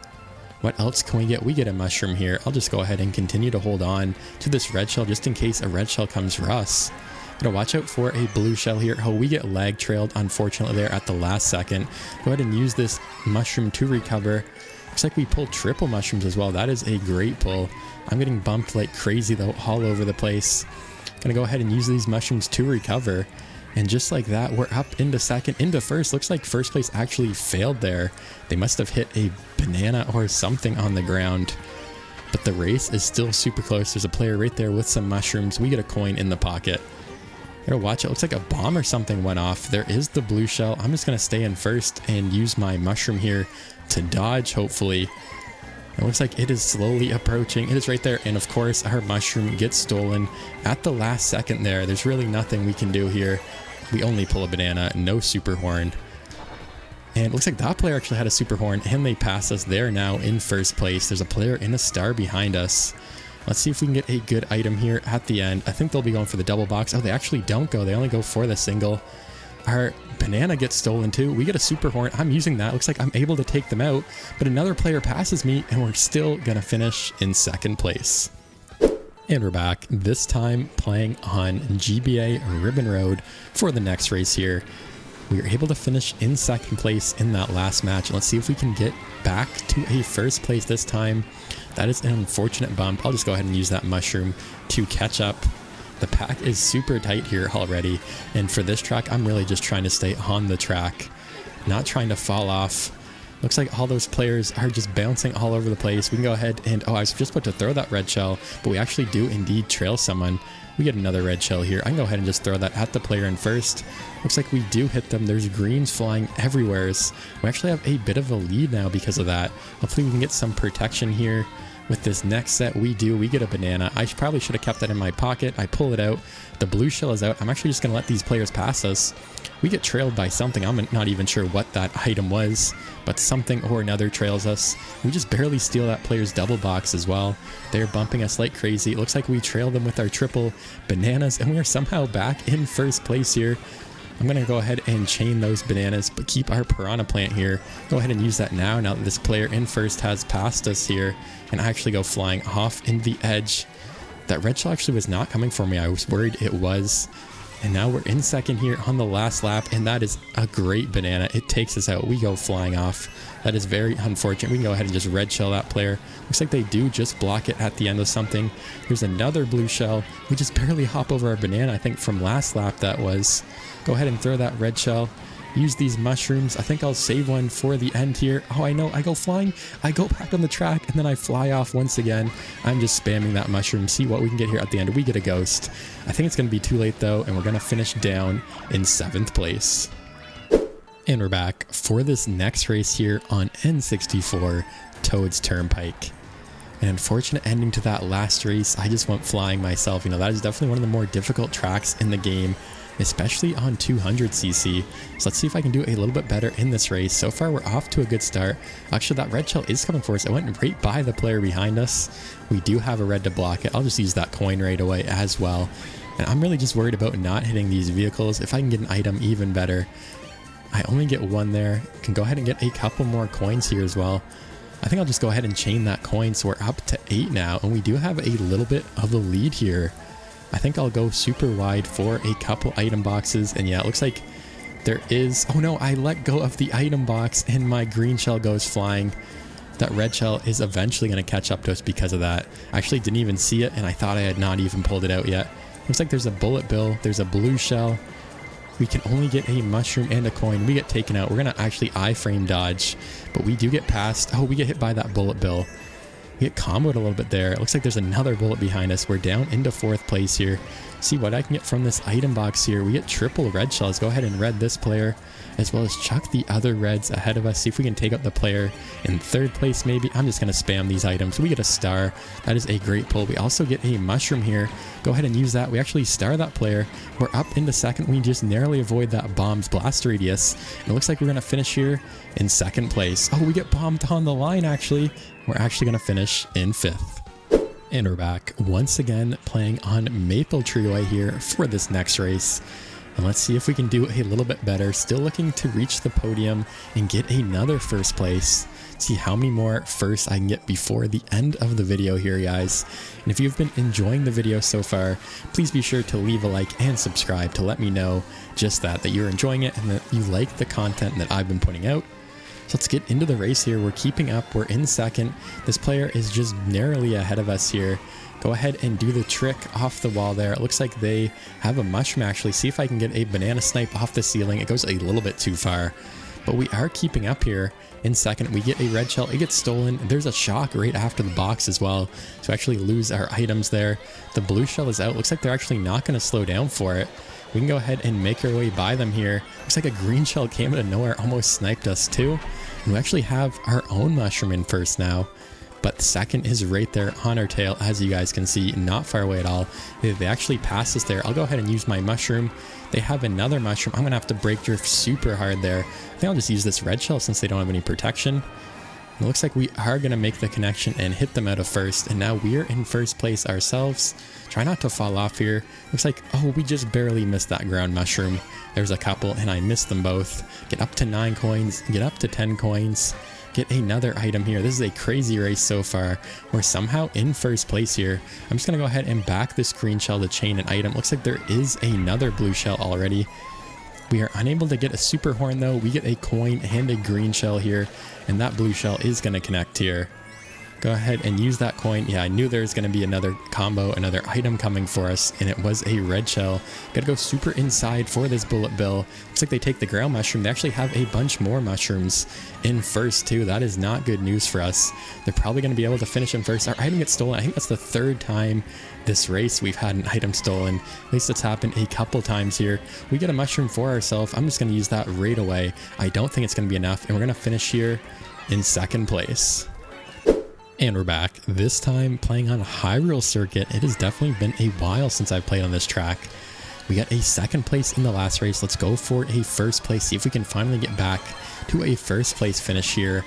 S1: What else can we get? We get a mushroom here. I'll just go ahead and continue to hold on to this red shell just in case a red shell comes for us. Gotta watch out for a blue shell here. Oh, we get lag trailed, unfortunately, there at the last second. Go ahead and use this mushroom to recover. Looks like we pulled triple mushrooms as well. That is a great pull. I'm getting bumped like crazy, though, all over the place. Gonna go ahead and use these mushrooms to recover. And just like that, we're up into second, into first. Looks like first place actually failed there. They must have hit a banana or something on the ground. But the race is still super close. There's a player right there with some mushrooms. We get a coin in the pocket. Gotta watch it. Looks like a bomb or something went off. There is the blue shell. I'm just gonna stay in first and use my mushroom here to dodge, hopefully. It looks like it is slowly approaching. It is right there. And of course, our mushroom gets stolen at the last second there. There's really nothing we can do here. We only pull a banana, no super horn. And it looks like that player actually had a super horn and they passed us. They're now in first place. There's a player in a star behind us. Let's see if we can get a good item here at the end. I think they'll be going for the double box. Oh, they actually don't go. They only go for the single. Our banana gets stolen too. We get a super horn. I'm using that. Looks like I'm able to take them out, but another player passes me and we're still gonna finish in second place. And we're back, this time playing on GBA Ribbon Road for the next race here. We were able to finish in second place in that last match. Let's see if we can get back to a first place this time. That is an unfortunate bump. I'll just go ahead and use that mushroom to catch up. The pack is super tight here already, and for this track, I'm really just trying to stay on the track, not trying to fall off. Looks like all those players are just bouncing all over the place. We can go ahead and, oh, I was just about to throw that red shell, but we actually do indeed trail someone. We get another red shell here. I can go ahead and just throw that at the player in first. Looks like we do hit them. There's greens flying everywhere. We actually have a bit of a lead now because of that. Hopefully we can get some protection here. With this next set, we get a banana. I probably should have kept that in my pocket. I pull it out. The blue shell is out. I'm actually just going to let these players pass us. We get trailed by something. I'm not even sure what that item was, but something or another trails us. We just barely steal that player's double box as well. They're bumping us like crazy. It looks like we trail them with our triple bananas, and we are somehow back in first place here. I'm going to go ahead and chain those bananas, but keep our piranha plant here. Go ahead and use that now that this player in first has passed us here. And I actually go flying off in the edge. That red shell actually was not coming for me. I was worried it was. And now we're in second here on the last lap, and that is a great banana. It takes us out. We go flying off. That is very unfortunate. We can go ahead and just red shell that player. Looks like they do just block it at the end of something. There's another blue shell. We just barely hop over our banana, I think from last lap that was. Go ahead and throw that red shell. Use these mushrooms. I think I'll save one for the end here. Oh, I know. I go flying. I go back on the track, and then I fly off once again. I'm just spamming that mushroom. See what we can get here at the end. We get a ghost. I think it's going to be too late, though, and we're going to finish down in 7th place. And we're back for this next race here on N64 Toad's Turnpike. An unfortunate ending to that last race. I just went flying myself. You know, that is definitely one of the more difficult tracks in the game, especially on 200cc. So let's see if I can do a little bit better in this race. So far, we're off to a good start. Actually, that red shell is coming for us. It went right by the player behind us. We do have a red to block it. I'll just use that coin right away as well. And I'm really just worried about not hitting these vehicles. If I can get an item, even better. I only get one there. Can go ahead and get a couple more coins here as well. I think I'll just go ahead and chain that coin, so we're up to 8 now, and we do have a little bit of a lead here. I think I'll go super wide for a couple item boxes, and yeah, it looks like there is... Oh no, I let go of the item box, and my green shell goes flying. That red shell is eventually going to catch up to us because of that. I actually didn't even see it, and I thought I had not even pulled it out yet. Looks like there's a bullet bill, there's a blue shell. We can only get a mushroom and a coin. We get taken out. We're going to actually iframe dodge, but we do get past. Oh, we get hit by that bullet bill. We get comboed a little bit there. It looks like there's another bullet behind us. We're down into 4th place here. See what I can get from this item box here. We get triple red shells. Go ahead and red this player, as well as chuck the other reds ahead of us. See if we can take out the player in 3rd place maybe. I'm just going to spam these items. We get a star. That is a great pull. We also get a mushroom here. Go ahead and use that. We actually star that player. We're up into 2nd. We just narrowly avoid that bomb's blast radius. And it looks like we're going to finish here in 2nd place. Oh, we get bombed on the line actually. We're actually going to finish in 5th. And we're back once again playing on Maple Treeway here for this next race. And let's see if we can do a little bit better. Still looking to reach the podium and get another 1st place. See how many more firsts I can get before the end of the video here, guys. And if you've been enjoying the video so far, please be sure to leave a like and subscribe to let me know just that you're enjoying it and that you like the content that I've been putting out. So let's get into the race here. We're keeping up. We're in 2nd. This player is just narrowly ahead of us here. Go ahead and do the trick off the wall there. It looks like they have a mushroom actually. See if I can get a banana snipe off the ceiling. It goes a little bit too far. But we are keeping up here in 2nd. We get a red shell. It gets stolen. There's a shock right after the box as well. So we actually lose our items there. The blue shell is out. Looks like they're actually not going to slow down for it. We can go ahead and make our way by them here. Looks like a green shell came out of nowhere, almost sniped us too. And we actually have our own mushroom in 1st now. But 2nd is right there on our tail, as you guys can see, not far away at all. They actually passed us there. I'll go ahead and use my mushroom. They have another mushroom. I'm going to have to brake drift super hard there. I think I'll just use this red shell since they don't have any protection. It looks like we are going to make the connection and hit them out of 1st. And now we're in 1st place ourselves. Try not to fall off here. Looks like, oh, we just barely missed that ground mushroom. There's a couple and I missed them both. Get up to 9 coins, get up to 10 coins. Get another item here. This is a crazy race so far. We're somehow in 1st place here. I'm just going to go ahead and back this green shell to chain an item. Looks like there is another blue shell already. We are unable to get a super horn though. We get a coin and a green shell here, and that blue shell is going to connect here. Go ahead and use that coin. Yeah, I knew there was going to be another combo, another item coming for us, and it was a red shell. Gotta go super inside for this bullet bill. Looks like they take the ground mushroom. They actually have a bunch more mushrooms in 1st too. That is not good news for us. They're probably going to be able to finish in 1st. Our item gets stolen. I think that's the 3rd time this race we've had an item stolen. At least it's happened a couple times here. We get a mushroom for ourselves. I'm just going to use that right away. I don't think it's going to be enough, and we're going to finish here in 2nd place. And we're back, this time playing on Hyrule Circuit. It has definitely been a while since I've played on this track. We got a 2nd place in the last race. Let's go for a 1st place, see if we can finally get back to a 1st place finish here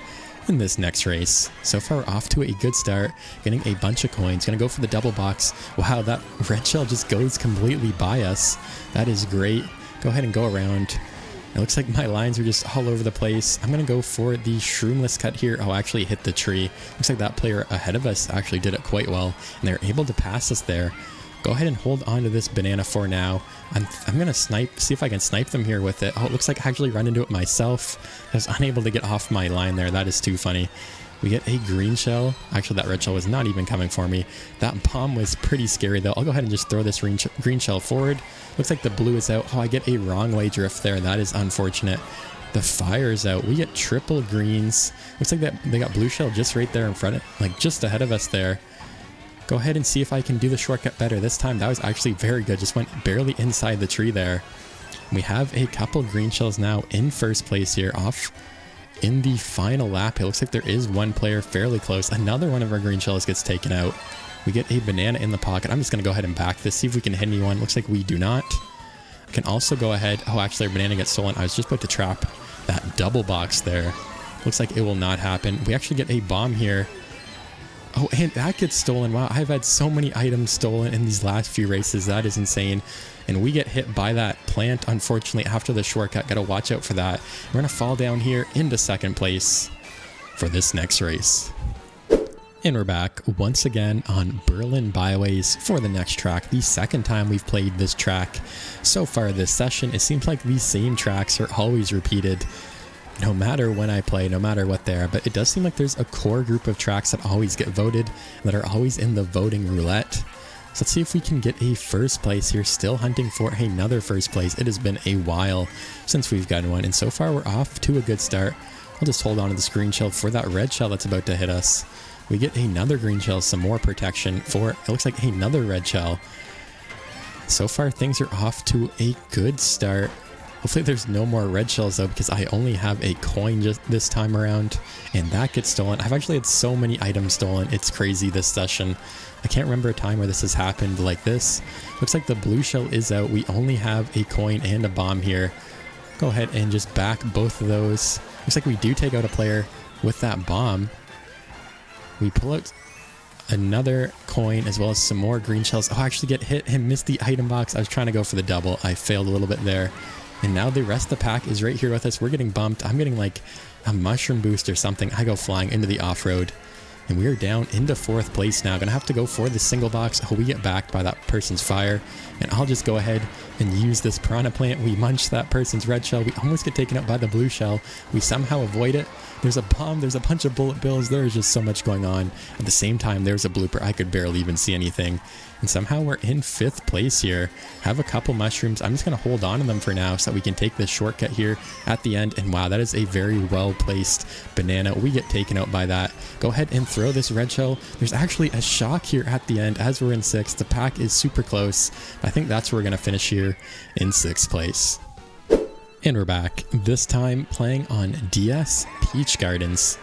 S1: in this next race. So far, we're off to a good start, getting a bunch of coins. Gonna go for the double box. Wow, that red shell just goes completely by us. That is great. Go ahead and go around. It looks like my lines are just all over the place. I'm going to go for the shroomless cut here. Oh, actually hit the tree. Looks like that player ahead of us actually did it quite well, and they're able to pass us there. Go ahead and hold on to this banana for now. I'm going to see if I can snipe them here with it. Oh, it looks like I actually run into it myself. I was unable to get off my line there. That is too funny. We get a green shell. Actually, that red shell was not even coming for me. That bomb was pretty scary, though. I'll go ahead and just throw this green shell forward. Looks like the blue is out. Oh, I get a wrong way drift there. That is unfortunate. The fire is out. We get triple greens. Looks like that they got blue shell just right there in front, like just ahead of us there. Go ahead and see if I can do the shortcut better. This time, that was actually very good. Just went barely inside the tree there. We have a couple green shells now in first place here, off in the final lap. It looks like there is one player fairly close. Another one of our green shells gets taken out. We get a banana in the pocket. I'm just going to go ahead and back this, see if we can hit anyone. Looks like we do not. I can also go ahead. Oh, actually, our banana gets stolen. I was just about to trap that double box there. Looks like it will not happen. We actually get a bomb here. Oh, and that gets stolen. Wow, I've had so many items stolen in these last few races. That is insane. And we get hit by that plant, unfortunately, after the shortcut. Got to watch out for that. We're going to fall down here into second place for this next race. And we're back once again on Berlin Byways for the next track. The second time we've played this track so far this session. It seems like these same tracks are always repeated, no matter when I play, no matter what they are. But it does seem like there's a core group of tracks that always get voted, that are always in the voting roulette. So let's see if we can get a first place here. Still hunting for another first place. It has been a while since we've gotten one, and so far we're off to a good start. I'll just hold on to this green shell for that red shell that's about to hit us. We get another green shell, some more protection for, it looks like another red shell. So far things are off to a good start. Hopefully there's no more red shells though, because I only have a coin just this time around, and that gets stolen. I've actually had so many items stolen. It's crazy this session. I can't remember a time where this has happened like this. Looks like the blue shell is out. We only have a coin and a bomb here. Go ahead and just back both of those. Looks like we do take out a player with that bomb. We pull out another coin as well as some more green shells. Oh, I actually get hit and missed the item box. I was trying to go for the double. I failed a little bit there. And now the rest of the pack is right here with us. We're getting bumped. I'm getting like a mushroom boost or something. I go flying into the off-road. And we are down into fourth place now. Gonna have to go for the single box. Oh, we get backed by that person's fire. And I'll just go ahead and use this piranha plant. We munch that person's red shell. We almost get taken out by the blue shell. We somehow avoid it. There's a bomb. There's a bunch of bullet bills. There is just so much going on. At the same time, there's a blooper. I could barely even see anything. And somehow we're in fifth place here. Have a couple mushrooms. I'm just going to hold on to them for now so that we can take this shortcut here at the end. And wow, that is a very well-placed banana. We get taken out by that. Go ahead and throw this red shell. There's actually a shock here at the end as we're in sixth. The pack is super close. I think that's where we're going to finish here in sixth place. And we're back, this time playing on DS Peach Gardens.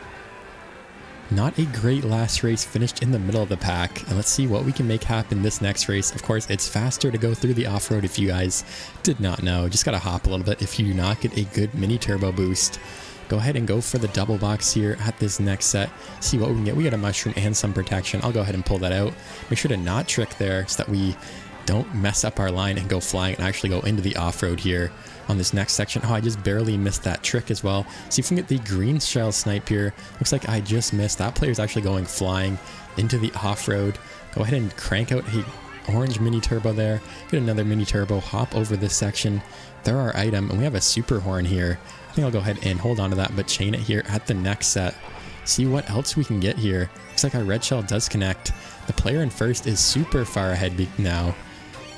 S1: Not a great last race, finished in the middle of the pack. And let's see what we can make happen this next race. Of course, it's faster to go through the off-road if you guys did not know. Just gotta hop a little bit if you do not get a good mini turbo boost. Go ahead and go for the double box here at this next set. See what we can get. We got a mushroom and some protection. I'll go ahead and pull that out. Make sure to not trick there so that we don't mess up our line and go flying and actually go into the off-road here on this next section. Oh, I just barely missed that trick as well. See if we can get the green shell snipe here. Looks like I just missed. That player's actually going flying into the off-road. Go ahead and crank out a orange mini turbo there. Get another mini turbo. Hop over this section. Throw our item, and we have a super horn here. I think I'll go ahead and hold on to that, but chain it here at the next set. See what else we can get here. Looks like our red shell does connect. The player in first is super far ahead now.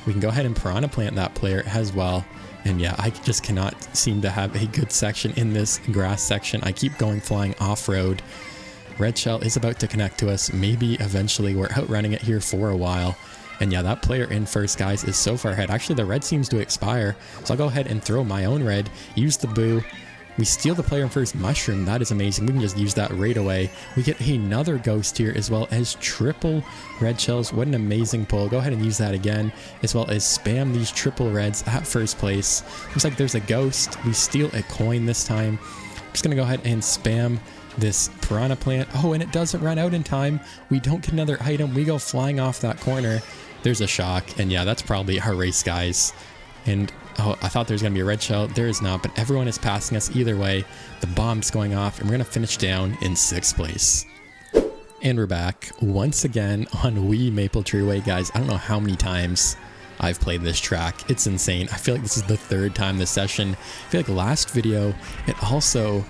S1: We can go ahead and piranha plant that player as well. And yeah, I just cannot seem to have a good section in this grass section. I keep going flying off-road. Red shell is about to connect to us. Maybe eventually. We're outrunning it here for a while. And yeah, that player in first, guys, is so far ahead. Actually, the red seems to expire. So I'll go ahead and throw my own red. Use the boo. We steal the player in first mushroom. That is amazing. We can just use that right away. We get another ghost here as well as triple red shells. What an amazing pull. Go ahead and use that again, as well as spam these triple reds at first place. Looks like there's a ghost. We steal a coin this time. I'm just going to go ahead and spam this piranha plant. Oh, and it doesn't run out in time. We don't get another item. We go flying off that corner. There's a shock. And yeah, that's probably our race, guys. And oh, I thought there was going to be a red shell. There is not, but everyone is passing us either way. The bomb's going off, and we're going to finish down in sixth place. And we're back once again on Wii Maple Tree Way, guys. I don't know how many times I've played this track. It's insane. I feel like this is the third time this session. I feel like last video, it also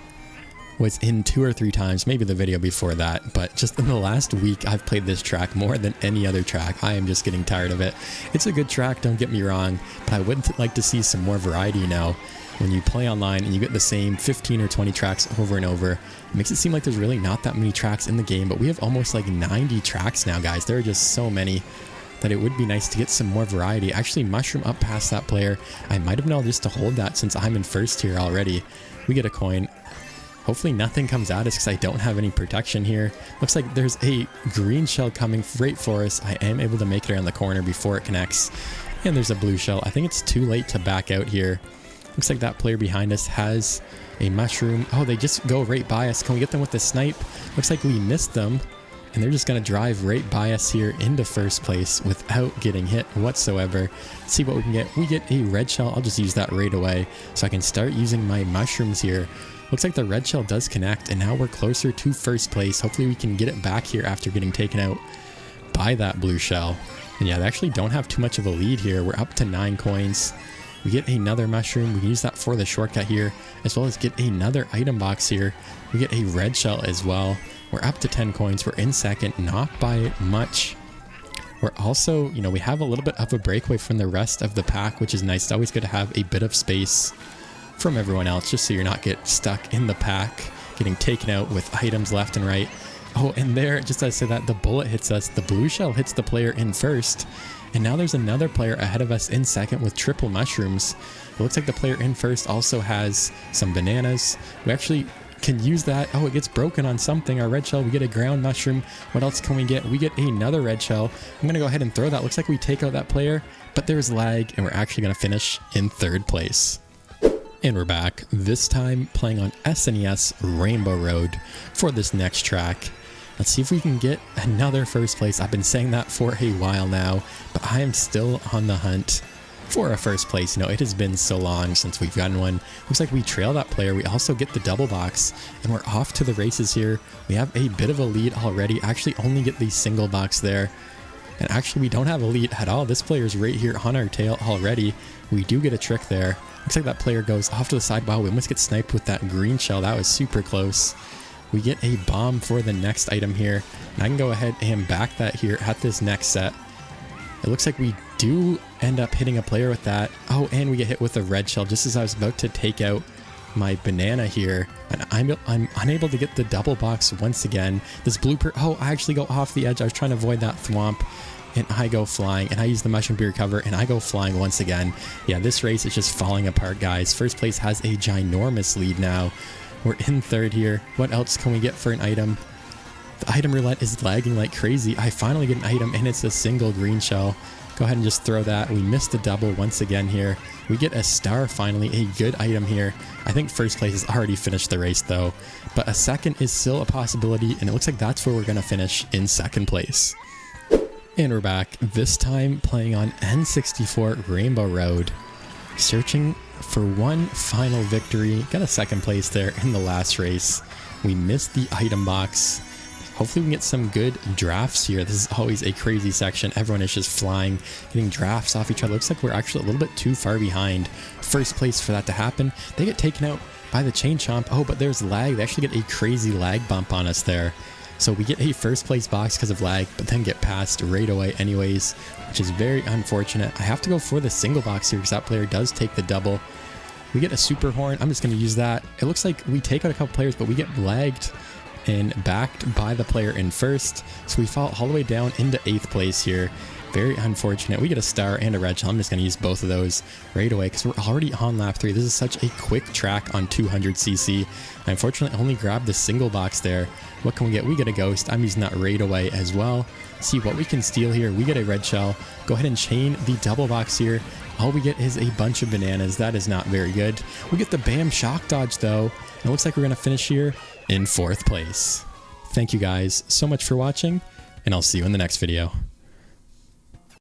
S1: was in 2 or 3 times, maybe the video before that, but just in the last week, I've played this track more than any other track. I am just getting tired of it. It's a good track, don't get me wrong, but I would like to see some more variety now. When you play online and you get the same 15 or 20 tracks over and over, it makes it seem like there's really not that many tracks in the game, but we have almost like 90 tracks now, guys. There are just so many that it would be nice to get some more variety. Actually, mushroom up past that player. I might have known just to hold that since I'm in first here already. We get a coin. Hopefully nothing comes at us because I don't have any protection here. Looks like there's a green shell coming right for us. I am able to make it around the corner before it connects. And there's a blue shell. I think it's too late to back out here. Looks like that player behind us has a mushroom. Oh, they just go right by us. Can we get them with the snipe? Looks like we missed them. And they're just going to drive right by us here into first place without getting hit whatsoever. Let's see what we can get. We get a red shell. I'll just use that right away so I can start using my mushrooms here. Looks like the red shell does connect, and now we're closer to first place. Hopefully we can get it back here after getting taken out by that blue shell. And yeah, they actually don't have too much of a lead here. We're up to 9 coins. We get another mushroom. We can use that for the shortcut here, as well as get another item box here. We get a red shell as well. We're up to 10 coins. We're in second, not by much. We're also, you know, we have a little bit of a breakaway from the rest of the pack, which is nice. It's always good to have a bit of space from everyone else, just so you're not get stuck in the pack, getting taken out with items left and right. Oh, and there, just as I said that, the bullet hits us. The blue shell hits the player in first. And now there's another player ahead of us in second with triple mushrooms. It looks like the player in first also has some bananas. We actually can use that. Oh, it gets broken on something. Our red shell, we get a ground mushroom. What else can we get? We get another red shell. I'm going to go ahead and throw that. Looks like we take out that player, but there's lag, and we're actually going to finish in third place. And we're back, this time playing on SNES Rainbow Road for this next track. Let's see if we can get another first place. I've been saying that for a while now, but I am still on the hunt for a first place. You know, it has been so long since we've gotten one. Looks like we trail that player. We also get the double box, and we're off to the races here. We have a bit of a lead already. Actually only get the single box there. And actually we don't have a lead at all. This player's right here on our tail already. We do get a trick there. Looks like that player goes off to the side. Wow, we almost get sniped with that green shell. That was super close. We get a bomb for the next item here, and I can go ahead and back that here at this next set. It looks like we do end up hitting a player with that. Oh, and we get hit with a red shell just as I was about to take out my banana here, and I'm unable to get the double box once again. This blooper, oh, I actually go off the edge. I was trying to avoid that thwomp, and I go flying, and I use the mushroom to recover, and I go flying once again. Yeah, this race is just falling apart, guys. First place has a ginormous lead now. We're in third here. What else can we get for an item? The item roulette is lagging like crazy. I finally get an item, and it's a single green shell. Go ahead and just throw that. We missed the double once again here. We get a star finally, a good item here. I think first place has already finished the race though, but a second is still a possibility, and it looks like that's where we're going to finish, in second place. And we're back, this time playing on N64 Rainbow Road. Searching for one final victory. Got a second place there in the last race. We missed the item box. Hopefully we can get some good drafts here. This is always a crazy section. Everyone is just flying, getting drafts off each other. Looks like we're actually a little bit too far behind first place for that to happen. They get taken out by the chain chomp. Oh, but there's lag. They actually get a crazy lag bump on us there. So we get a first place box because of lag, but then get passed right away anyways, which is very unfortunate. I have to go for the single box here because that player does take the double. We get a super horn. I'm just going to use that. It looks like we take out a couple players, but we get lagged and backed by the player in first. So we fall all the way down into 8th place here. Very unfortunate. We get a star and a red shell. I'm just going to use both of those right away because we're already on lap 3. This is such a quick track on 200cc. I unfortunately only grabbed the single box there. What can we get? We get a ghost. I'm using that right away as well. See what we can steal here. We get a red shell. Go ahead and chain the double box here. All we get is a bunch of bananas. That is not very good. We get the bam shock dodge though. And it looks like we're going to finish here in 4th place. Thank you guys so much for watching, and I'll see you in the next video.